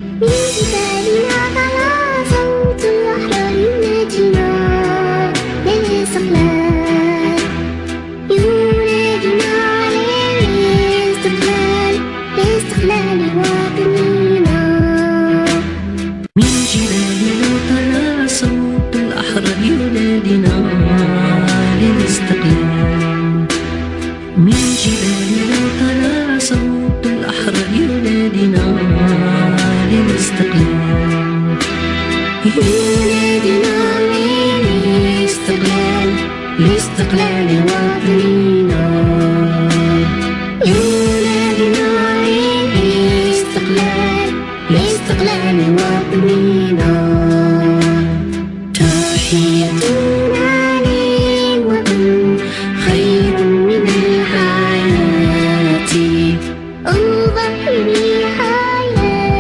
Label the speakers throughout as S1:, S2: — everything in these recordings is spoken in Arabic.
S1: من جبالنا طلع صوت الأحرار ينادينا للاستقلال، ينادينا للاستقلال، لاستقلال وطننا.
S2: من جبالنا طلع صوت الأحرار ينادينا للاستقلال، من جبالنا طلع صوت الأحرار ينادينا للاستقلال،
S1: ينادينا للاستقلال، لاستقلال وطننا. ينادينا للاستقلال، لاستقلال وطننا. تحيتنا للوطن خير من الحياة، أضحي بحياتي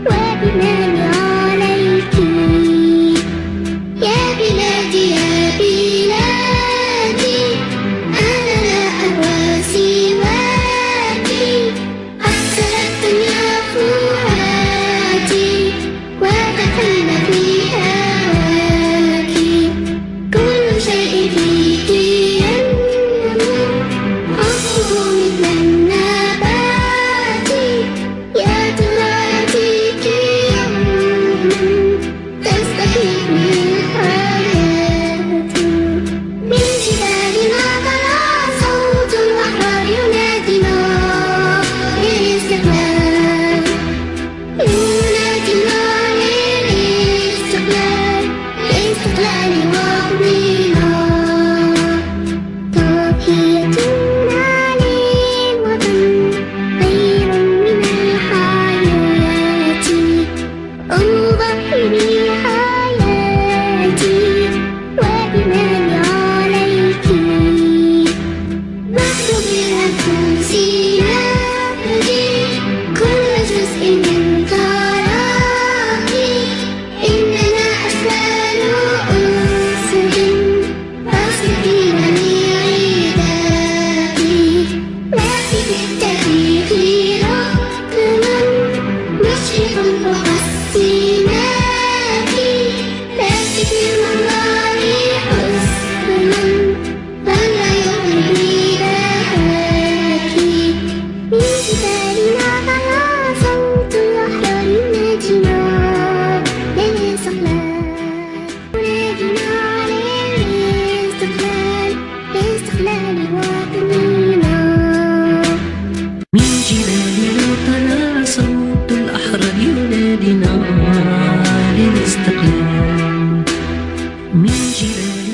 S1: وبمالي عليك. يا بلادي يا بلادي، أنا لا أهوى سواك. أحسنت يا فؤادي ودخلنا في هواك. كل شيء فيك ينمو، حبه مثل النبات. يا ترى يأتيك يوم تستحيل الحياة. من جبالنا طلع صوت الأحرار ينادينا للاستقلال، ينادينا للاستقلال، لاستقلال وطننا. تحيتنا للوطن خير من الحياة، أضحي بحياتي وبمالي عليك. نحن بالأنفس نبني كل جزء من تراكي. إننا أشبال أسد راصدين لعداك. نأتي بالتاريخ رقما مشرق وحسيناك. نأتي في المنظر حسنا ظل يغري بهاك. من جبالنا طلع صوت الأحرار ينادينا للاستقلال، ينادينا للاستقلال، لاستقلال وطننا.
S2: من جبالنا طلع صوت الأحرار ينادينا للاستقلال، من جبالنا